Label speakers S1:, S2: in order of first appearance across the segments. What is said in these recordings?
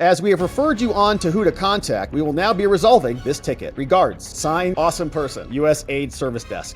S1: As we have referred you on to who to contact, we will now be resolving this ticket. Regards, signed, awesome person, USAID Service Desk.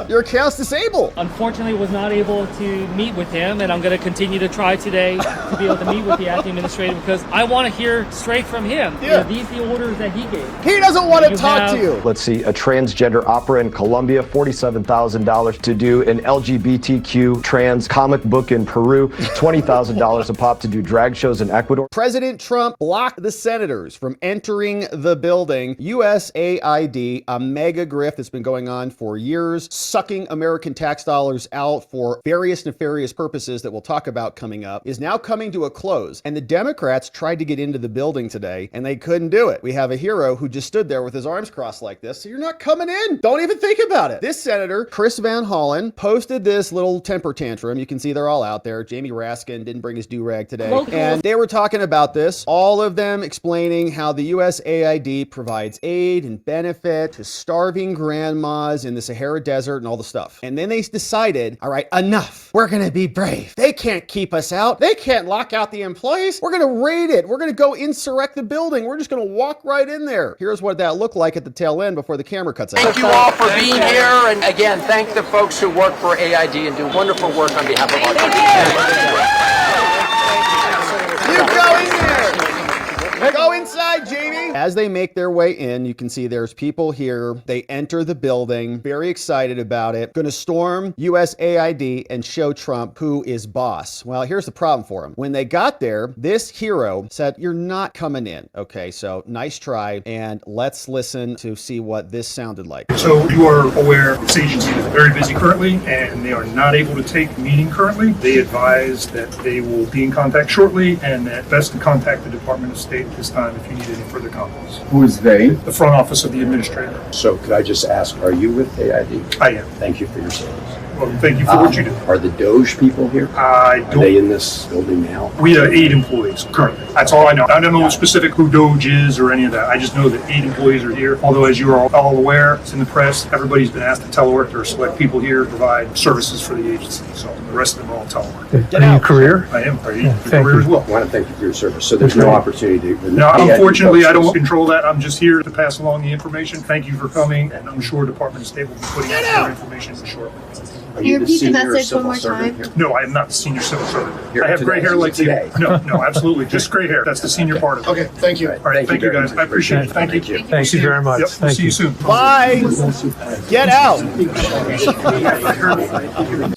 S1: Your account's disabled.
S2: Unfortunately, was not able to meet with him, and I'm going to continue to try today to be able to meet with the acting administrator because I want to hear straight from him.
S1: Yeah.
S2: Are these the orders that he gave?
S1: He doesn't want to talk to you.
S3: Let's see, a transgender opera in Colombia, $47,000 to do an LGBTQ trans comic book in Peru, $20,000 a pop to do drag shows in Ecuador.
S1: President Trump blocked the senators from entering the building. USAID, a mega grift that's been going on for years, sucking American tax dollars out for various nefarious purposes that we'll talk about coming up, is now coming to a close. And the Democrats tried to get into the building today and they couldn't do it. We have a hero who just stood there with his arms crossed like this. So you're not coming in. Don't even think about it. This senator, Chris Van Hollen, posted this little temper tantrum. You can see they're all out there. Jamie Raskin didn't bring his do-rag today. And they were talking about this, all of them explaining how the USAID provides aid and benefit to starving grandmas in the Sahara Desert and all the stuff. And then they decided, all right, enough. We're going to be brave. They can't keep us out. They can't lock out the employees. We're going to raid it. We're going to go insurrect the building. We're just going to walk right in there. Here's what that looked like at the tail end before the camera cuts out.
S4: Thank you all for being here. And again, thank the folks who work for AID and do wonderful work on behalf of our country.
S1: You go in there. Go inside, Jamie. As they make their way in, you can see there's people here. They enter the building, very excited about it. Going to storm USAID and show Trump who is boss. Well, here's the problem for him. When they got there, this hero said, you're not coming in. Okay, so nice try. And let's listen to see what this sounded like.
S5: So you are aware this agency is very busy currently and they are not able to take the meeting currently. They advise that they will be in contact shortly and that best to contact the Department of State at this time if you need any further comments.
S6: Who is they?
S5: The front office of the administrator.
S6: So could I just ask, are you with AID?
S5: I am.
S6: Thank you for your service.
S5: Well, thank you for what you do.
S6: Are the Doge people here?
S5: I
S6: Are
S5: don't.
S6: they in this building now?
S5: We have 8 employees currently. That's all I know. I don't know specific who Doge is or any of that. I just know that 8 employees are here. Although, as you are all aware, it's in the press. Everybody's been asked to telework. There are select people here to provide services for the agency. So the rest of them are all telework.
S1: Get out.
S5: Career? I am. Are you? Career as well.
S6: I want to thank you for your service. So there's no opportunity to...
S5: No, unfortunately, I don't control that. I'm just here to pass along the information. Thank you for coming, and I'm sure Department of State will be putting out more information shortly.
S6: Are you the
S7: repeat the
S6: senior
S7: message one
S6: civil
S7: more
S6: servant
S7: time?
S6: here?
S5: No, I am not the senior civil servant.
S6: Here
S5: I have gray
S6: today.
S5: hair like
S6: Today.
S5: you. No, absolutely. Just gray hair. That's the senior part of it.
S8: Okay, thank you.
S5: All right, thank you guys. I appreciate it. Thank you.
S6: Thank you
S5: very much. Yep, we'll see you soon.
S1: Bye. Get out.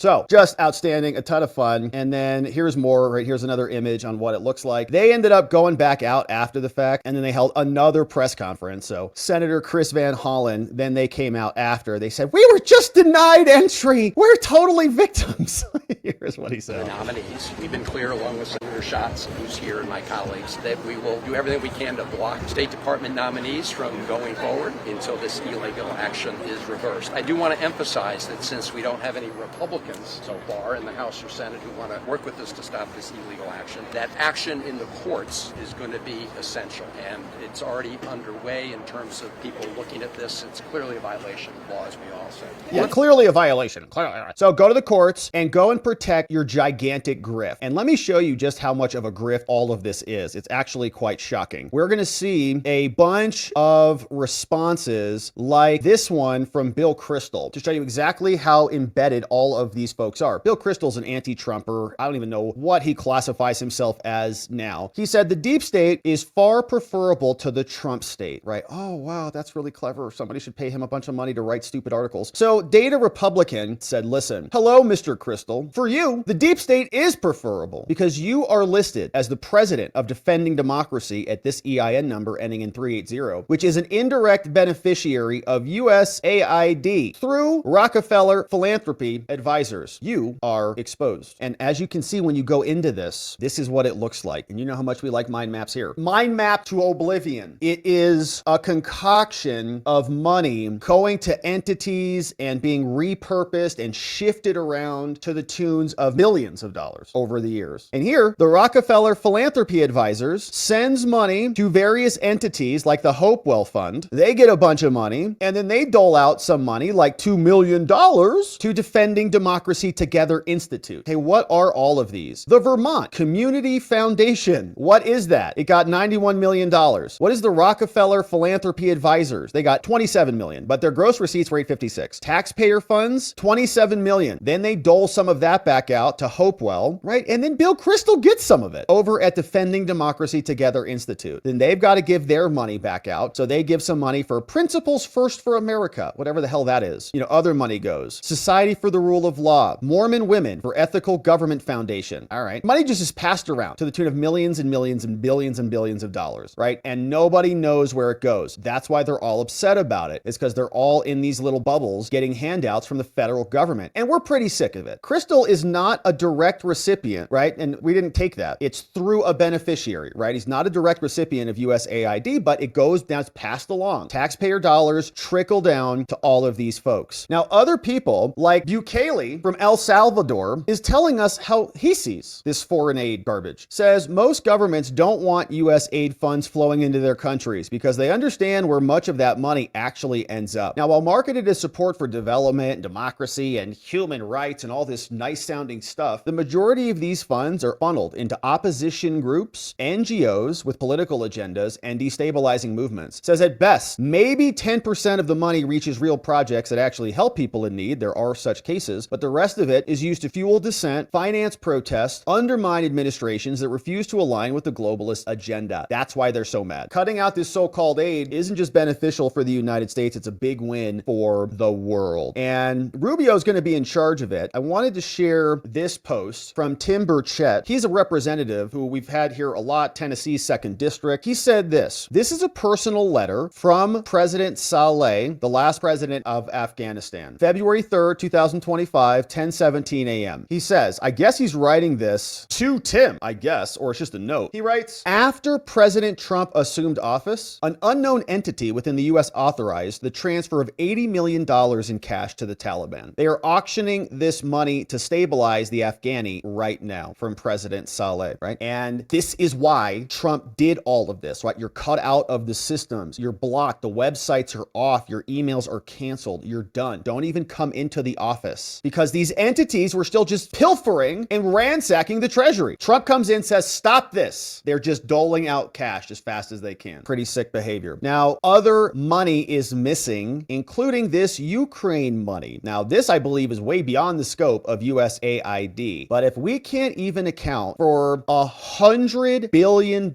S1: So just outstanding, a ton of fun. And then here's more, right? Here's another image on what it looks like. They ended up going back out after the fact, and then they held another press conference. So Senator Chris Van Hollen, then they came out after. They said, we were just denied entry. We're totally victims. Here's what he said.
S4: Nominees, we've been clear along with Senator Schatz, who's here, and my colleagues, that we will do everything we can to block State Department nominees from going forward until this illegal action is reversed. I do want to emphasize that since we don't have any Republicans so far in the House or Senate who want to work with us to stop this illegal action, that action in the courts is going to be essential. And it's already underway in terms of people looking at this. It's clearly a violation of law, as we all say.
S1: Yeah, clearly a violation. So go to the courts and go and protect your gigantic grift. And let me show you just how much of a grift all of this is. It's actually quite shocking. We're going to see a bunch of responses like this one from Bill Kristol to show you exactly how embedded all of these folks are. Bill Kristol's an anti-Trumper. I don't even know what he classifies himself as now. He said the deep state is far preferable to the Trump state, right? Oh, wow, that's really clever. Somebody should pay him a bunch of money to write stupid articles. So Data Republican said, listen, hello, Mr. Kristol. For you, the deep state is preferable because you are listed as the president of Defending Democracy at this EIN number ending in 380, which is an indirect beneficiary of USAID through Rockefeller Philanthropy Advisors. You are exposed. And as you can see, when you go into this, this is what it looks like. And you know how much we like mind maps here. Mind map to oblivion. It is a concoction of money going to entities and being repurposed and and shifted around to the tunes of millions of dollars over the years. And here, the Rockefeller Philanthropy Advisors sends money to various entities like the Hopewell Fund. They get a bunch of money, and then they dole out some money, like $2 million, to Defending Democracy Together Institute. Hey, what are all of these? The Vermont Community Foundation. What is that? It got $91 million. What is the Rockefeller Philanthropy Advisors? They got $27 million, but their gross receipts were $856. Taxpayer funds, $27 million. Then they dole some of that back out to Hopewell, right? And then Bill Kristol gets some of it over at Defending Democracy Together Institute. Then they've got to give their money back out. So they give some money for Principles First for America, whatever the hell that is. Other money goes. Society for the Rule of Law, Mormon Women for Ethical Government Foundation. All right. Money just is passed around to the tune of millions and millions and billions of dollars, right? And nobody knows where it goes. That's why they're all upset about it. It's because they're all in these little bubbles getting handouts from the federal government. And we're pretty sick of it. Kristol is not a direct recipient, right? And we didn't take that. It's through a beneficiary, right? He's not a direct recipient of USAID, but it goes down, it's passed along. Taxpayer dollars trickle down to all of these folks. Now, other people like Bukele from El Salvador is telling us how he sees this foreign aid garbage. Says most governments don't want US aid funds flowing into their countries because they understand where much of that money actually ends up. Now, while marketed as support for development, democracy, and human rights and all this nice sounding stuff, the majority of these funds are funneled into opposition groups, NGOs with political agendas, and destabilizing movements. Says at best, maybe 10% of the money reaches real projects that actually help people in need. There are such cases, but the rest of it is used to fuel dissent, finance protests, undermine administrations that refuse to align with the globalist agenda. That's why they're so mad. Cutting out this so-called aid isn't just beneficial for the United States, it's a big win for the world. And Rubio's going to be in charge of it. I wanted to share this post from Tim Burchett. He's a representative who we've had here a lot, Tennessee's 2nd District. He said this is a personal letter from President Saleh, the last president of Afghanistan. February 3rd, 2025, 10:17 a.m. He says, I guess he's writing this to Tim, I guess, or it's just a note. He writes, after President Trump assumed office, an unknown entity within the U.S. authorized the transfer of $80 million in cash to the Taliban. They are auctioning this money to stabilize the Afghani right now from President Saleh, right? And this is why Trump did all of this, right? You're cut out of the systems. You're blocked. The websites are off. Your emails are canceled. You're done. Don't even come into the office because these entities were still just pilfering and ransacking the treasury. Trump comes in, says, stop this. They're just doling out cash as fast as they can. Pretty sick behavior. Now, other money is missing, including this Ukraine money. Now, this, I believe, is way beyond the scope of USAID. But if we can't even account for $100 billion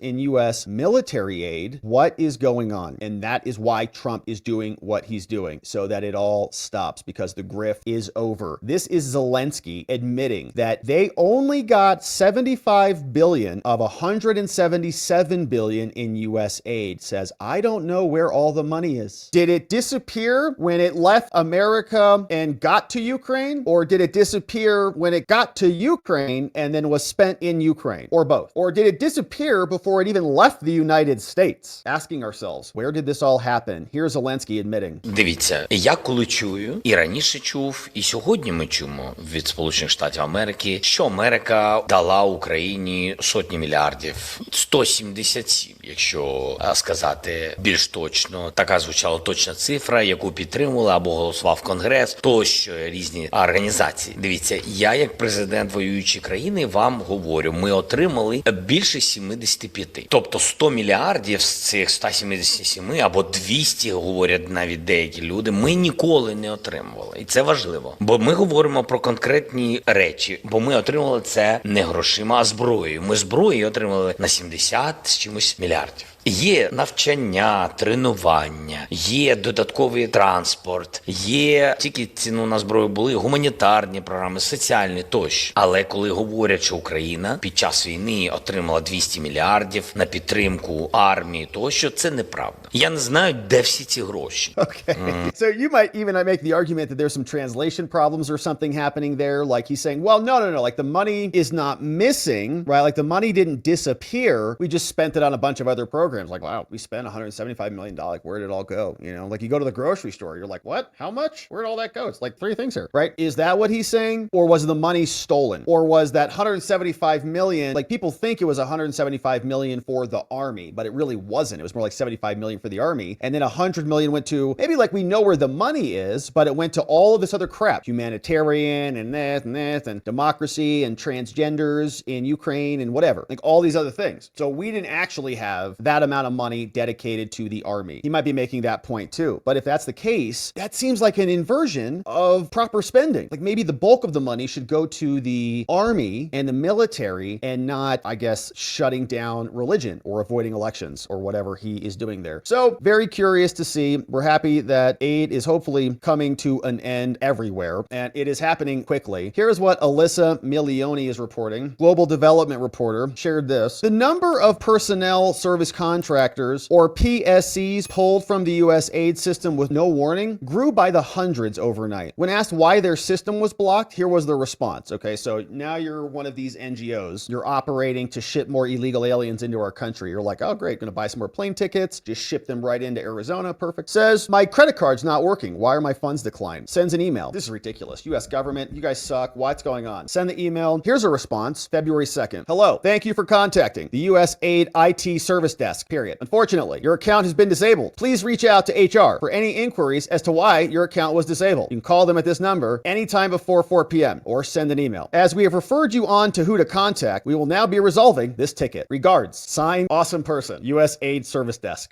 S1: in U.S. military aid, what is going on? And that is why Trump is doing what he's doing, so that it all stops, because the grift is over. This is Zelensky admitting that they only got $75 billion of $177 billion in U.S. aid. Says, I don't know where all the money is. Did it disappear when it left America and got to Ukraine? Or did it disappear when it got to Ukraine and then was spent in Ukraine? Or both? Or did it disappear before it even left the United States? Asking ourselves, where did this all happen? Here's Zelensky admitting.
S7: Дивіться, я коли чую, і раніше чув, і сьогодні ми чуємо від Сполучених Штатів Америки, що Америка дала Україні сотні мільярдів. 177, якщо сказати більш точно. Така звучала точна цифра, яку підтримували або голосував Конгрес, тощо різні організації. Дивіться, я як президент воюючої країни вам говорю, ми отримали більше 75. Тобто 100 мільярдів з цих 177 або 200, говорять навіть деякі люди, ми ніколи не отримували. І це важливо. Бо ми говоримо про конкретні речі, бо ми отримали це не грошима, а зброєю. Ми зброї отримали на 70 з чимось мільярдів. Є навчання, тренування, є додатковий транспорт, є, тільки ціну на зброю були, гуманітарні програми, соціальні тощо. Але коли говорять, що Україна під час війни отримала 200 мільярдів на підтримку армії тощо, це неправда. Я не знаю, де всі ці гроші.
S1: Okay. So you might even make the argument that there's some translation problems or something happening there. Like he's saying, well, no. Like the money is not missing, right? Like the money didn't disappear. We just spent it on a bunch of other programs. Like, wow, we spent $175 million. Where did it all go? You know, like you go to the grocery store, you're like, what? How much? Where'd all that oh, it's like three things here, right? Is that what he's saying? Or was the money stolen? Or was that 175 million, like people think it was 175 million for the army, but it really wasn't. It was more like 75 million for the army. And then 100 million went to, maybe like we know where the money is, but it went to all of this other crap, humanitarian and this and democracy and transgenders in Ukraine and whatever, like all these other things. So we didn't actually have that amount of money dedicated to the army. He might be making that point too. But if that's the case, that seems like an inversion of proper spending. Like maybe the bulk of the money should go to the army and the military and not, I guess, shutting down religion or avoiding elections or whatever he is doing there. So very curious to see. We're happy that aid is hopefully coming to an end everywhere, and it is happening quickly. Here's what Alyssa Milioni is reporting. Global Development Reporter shared this. The number of personnel service contractors, or PSCs, pulled from the U.S. aid system with no warning grew by the hundreds overnight. When asked why their system was blocked, here was the response. Okay, so now you're one of these NGOs. You're operating to ship more illegal aliens into our country. You're like, oh great, gonna buy some more plane tickets, just ship them right into Arizona. Perfect. Says, my credit card's not working. Why are my funds declined? Sends an email. This is ridiculous. U.S. government, you guys suck. What's going on? Send the email. Here's a response, February 2nd. Hello, thank you for contacting the U.S. Aid IT service desk, period. Unfortunately, your account has been disabled. Please reach out to HR for any inquiries as to why your account was disabled. You can call them at this number anytime before 4 p.m. or send an email. As we have referred you on to who to contact, we will now be resolving this ticket. Regards, signed, awesome person, U.S. Aid Service Desk.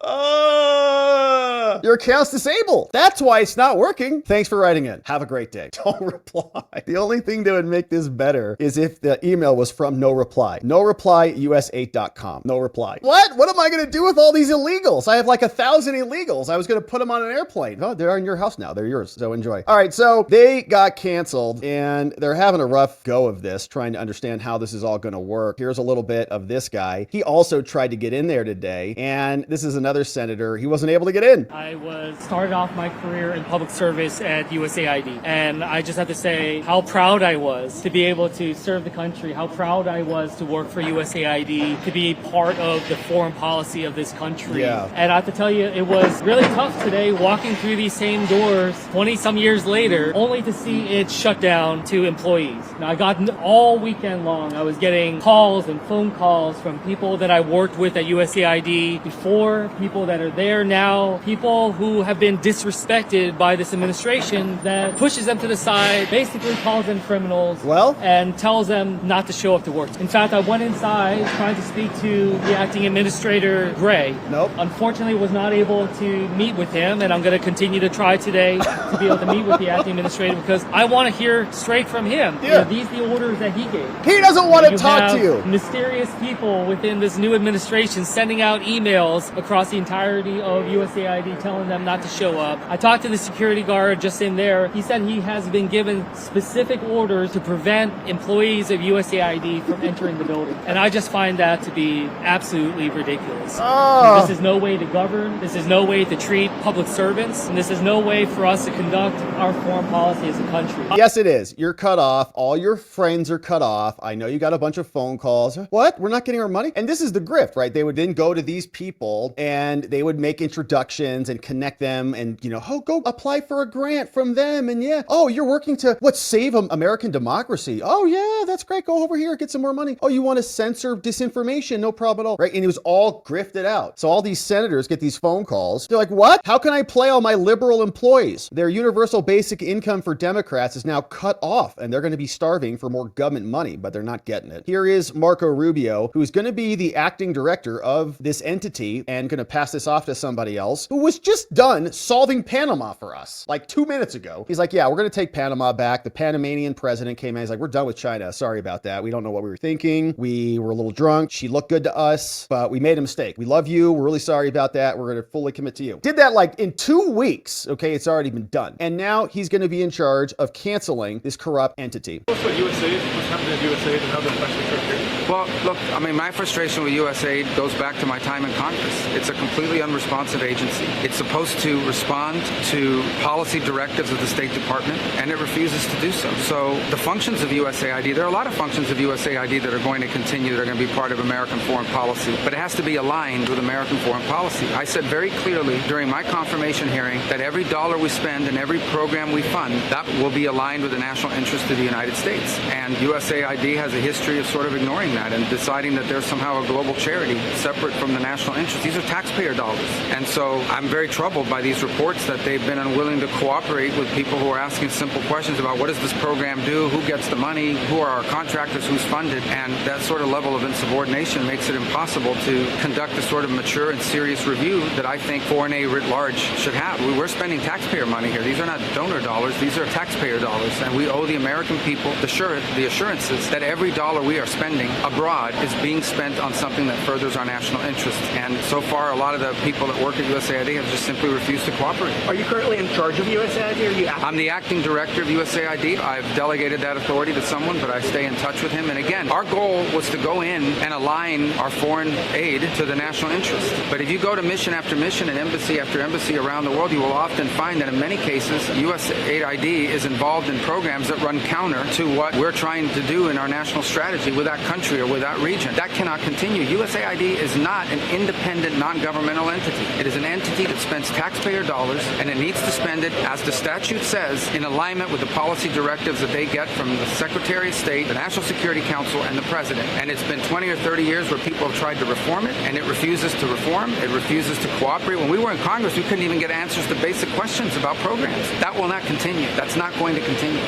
S1: Your account's disabled. That's why it's not working. Thanks for writing in. Have a great day. Don't reply. The only thing that would make this better is if the email was from no reply. No reply, US8.com. No reply. What am I going to do with all these illegals? I have like 1,000 illegals. I was going to put them on an airplane. Oh, they're in your house now. They're yours. So enjoy. All right. So they got canceled and they're having a rough go of this, trying to understand how this is all going to work. Here's a little bit of this guy. He also tried to get in there today. And this is another senator. He wasn't able to get in.
S2: I started off my career in public service at USAID, and I just have to say how proud I was to be able to serve the country, how proud I was to work for USAID, to be part of the foreign policy of this country.
S1: Yeah.
S2: And I have to tell you, it was really tough today walking through these same doors 20-some years later, only to see it shut down to employees. Now, I got all weekend long, I was getting calls and phone calls from people that I worked with at USAID before, people that are there now, people who have been disrespected by this administration that pushes them to the side, basically calls them criminals, and tells them not to show up to work. In fact, I went inside trying to speak to the acting administrator, Gray.
S1: Nope.
S2: Unfortunately, was not able to meet with him, and I'm going to continue to try today to be able to meet with the acting administrator because I want to hear straight from him.
S1: Yeah.
S2: These are the orders that he gave.
S1: He doesn't want to talk to you.
S2: Mysterious people within this new administration sending out emails across the entirety of USAID telling them not to show up. I talked to the security guard just in there. He said he has been given specific orders to prevent employees of USAID from entering the building. And I just find that to be absolutely ridiculous.
S1: Oh.
S2: This is no way to govern. This is no way to treat public servants. And this is no way for us to conduct our foreign policy as a country.
S1: Yes, it is. You're cut off. All your friends are cut off. I know you got a bunch of phone calls. What? We're not getting our money? And this is the grift, right? They would then go to these people and they would make introductions and connect them and, oh, go apply for a grant from them. And yeah, oh, you're working to save American democracy. Oh yeah, that's great. Go over here, get some more money. Oh, you want to censor disinformation? No problem at all. Right? And it was all grifted out. So all these senators get these phone calls. They're like, what? How can I play all my liberal employees? Their universal basic income for Democrats is now cut off and they're going to be starving for more government money, but they're not getting it. Here is Marco Rubio, who's going to be the acting director of this entity and going to pass this off to somebody else who was just done solving Panama for us like 2 minutes ago. He's like, yeah, we're going to take Panama back. The Panamanian president came in. He's like, we're done with China. Sorry about that. We don't know what we were thinking. We were a little drunk. She looked good to us, but we made a mistake. We love you. We're really sorry about that. We're going to fully commit to you. Did that like in 2 weeks. Okay. It's already been done. And now he's going to be in charge of canceling this corrupt entity.
S8: What's USAID? What's happening at USAID and how that affects the church here?
S9: Well, look, I mean, my frustration with USAID goes back to my time in Congress. It's a completely unresponsive agency. It's supposed to respond to policy directives of the State Department, and it refuses to do so. So the functions of USAID, there are a lot of functions of USAID that are going to continue, that are going to be part of American foreign policy, but it has to be aligned with American foreign policy. I said very clearly during my confirmation hearing that every dollar we spend and every program we fund, that will be aligned with the national interest of the United States. And USAID has a history of sort of ignoring that and deciding that there's somehow a global charity separate from the national interest. These are taxpayer dollars. And so I'm very troubled by these reports that they've been unwilling to cooperate with people who are asking simple questions about what does this program do, who gets the money, who are our contractors, who's funded, and that sort of level of insubordination makes it impossible to conduct the sort of mature and serious review that I think foreign aid writ large should have. We're spending taxpayer money here. These are not donor dollars, these are taxpayer dollars, and we owe the American people the assurances that every dollar we are spending abroad is being spent on something that furthers our national interests. And so far, a lot of the people that work at USAID have just simply refused to cooperate.
S10: Are you currently in charge of USAID, or are you?
S9: I'm the acting director of USAID. I've delegated that authority to someone, but I stay in touch with him. And again, our goal was to go in and align our foreign aid to the national interest. But if you go to mission after mission and embassy after embassy around the world, you will often find that in many cases, USAID is involved in programs that run counter to what we're trying to do in our national strategy with that country or with that region. That cannot continue. USAID is not an independent, non-governmental entity. It is an entity that spends taxpayer dollars, and it needs to spend it, as the statute says, in alignment with the policy directives that they get from the Secretary of State, the National Security Council, and the President. And it's been 20 or 30 years where people have tried to reform it, and it refuses to reform. It refuses to cooperate. When we were in Congress, we couldn't even get answers to basic questions about programs. That will not continue. That's not going to continue.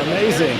S1: Amazing.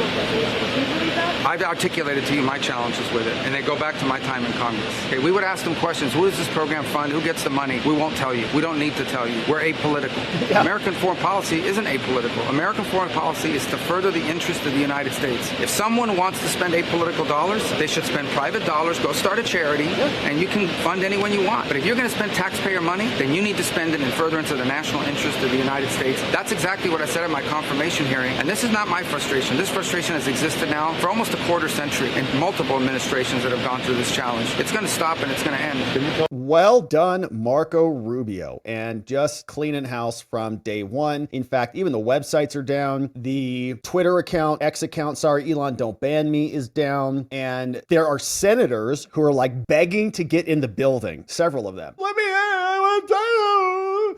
S9: I've articulated to you my challenges with it, and they go back to my time in Congress. Okay, we would ask them questions. Who does this program fund? Who gets the money? We won't tell you. We don't need to tell you. We're apolitical. Yeah. American foreign policy isn't apolitical. American foreign policy is to further the interest of the United States. If someone wants to spend apolitical dollars, they should spend private dollars, go start a charity, and you can fund anyone you want. But if you're going to spend taxpayer money, then you need to spend it in furtherance of the national interest of the United States. That's exactly what I said at my confirmation hearing. And this is not my frustration. This frustration has existed now for almost a quarter century in multiple administrations that have gone through this challenge. It's going to stop and it's going to end.
S1: Well done, Marco Rubio. And just cleaning house from day one. In fact, even the websites are down. The Twitter account, X account, sorry, Elon, don't ban me, is down. And there are senators who are like begging to get in the building. Several of them. Let me in.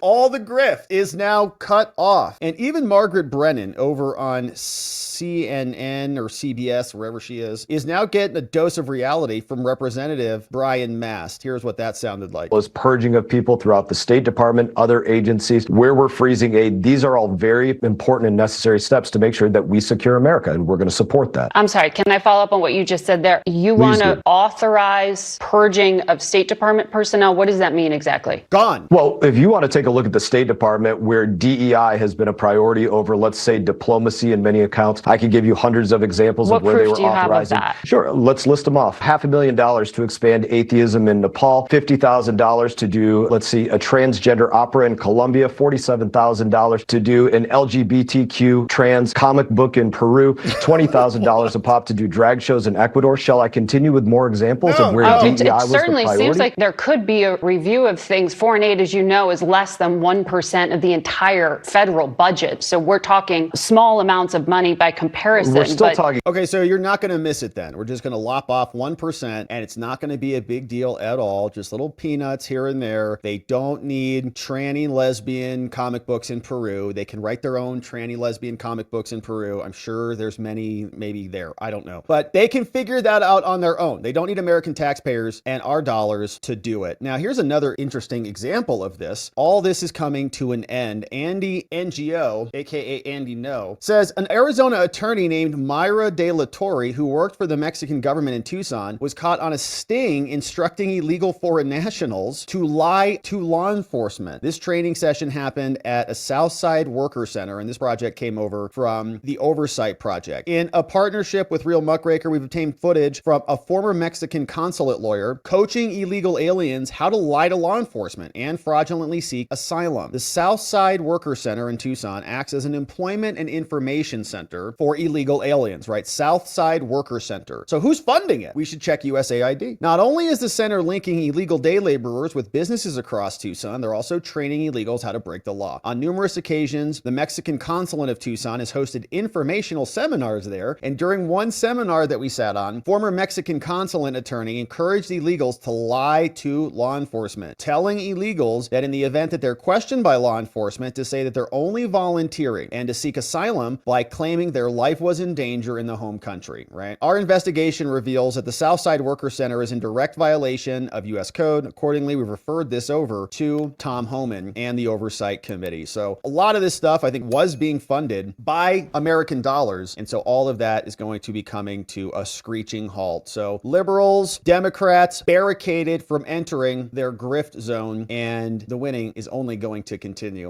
S1: All the grift is now cut off. And even Margaret Brennan over on CNN or CBS, wherever she is now getting a dose of reality from Representative Brian Mast. Here's what that sounded like.
S3: Was purging of people throughout the State Department, other agencies, where we're freezing aid. These are all very important and necessary steps to make sure that we secure America, and we're going to support that.
S11: I'm sorry, can I follow up on what you just said there? You want to authorize purging of State Department personnel? What does that mean exactly?
S1: Gone.
S3: Well, if you want to take a look at the State Department, where DEI has been a priority over, let's say, diplomacy in many accounts, I could give you hundreds of examples of where they were authorizing. Sure, let's list them off. $500,000 to expand atheism in Nepal, $50,000 to do, let's see, a transgender opera in Colombia, $47,000 to do an LGBTQ trans comic book in Peru, $20,000 a pop to do drag shows in Ecuador. Shall I continue with more examples of where DEI was the priority?
S11: It certainly seems like there could be a review of things. Foreign aid, as you know, is less than 1% of the entire federal budget. So we're talking small amounts of money by comparison.
S3: We're still talking.
S1: Okay, so you're not going to miss it then. We're just going to lop off 1%, and it's not going to be a big deal at all. Just little peanuts here and there. They don't need tranny lesbian comic books in Peru. They can write their own tranny lesbian comic books in Peru. I'm sure there's many maybe there. I don't know. But they can figure that out on their own. They don't need American taxpayers and our dollars to do it. Now, here's another interesting example of this. All this is coming to an end. Andy NGO, aka Andy No, says an Arizona attorney named Mayra De La Torre, who worked for the Mexican government in Tucson, was caught on a sting instructing illegal foreign nationals to lie to law enforcement. This training session happened at a Southside Worker Center, and this project came over from the Oversight Project. In a partnership with Real Muckraker, we've obtained footage from a former Mexican consulate lawyer coaching illegal aliens how to lie to law enforcement and fraudulently seek asylum asylum. The Southside Worker Center in Tucson acts as an employment and information center for illegal aliens, right? Southside Worker Center. So who's funding it? We should check USAID. Not only is the center linking illegal day laborers with businesses across Tucson, they're also training illegals how to break the law. On numerous occasions, the Mexican consulate of Tucson has hosted informational seminars there, and during one seminar that we sat on, former Mexican consulate attorney encouraged illegals to lie to law enforcement, telling illegals that in the event that they're questioned by law enforcement, to say that they're only volunteering and to seek asylum by claiming their life was in danger in the home country, right? Our investigation reveals that the Southside Worker Center is in direct violation of U.S. code. Accordingly, we've referred this over to Tom Homan and the Oversight Committee. So a lot of this stuff, I think, was being funded by American dollars. And so all of that is going to be coming to a screeching halt. So liberals, Democrats barricaded from entering their grift zone, and the winning is only going to continue.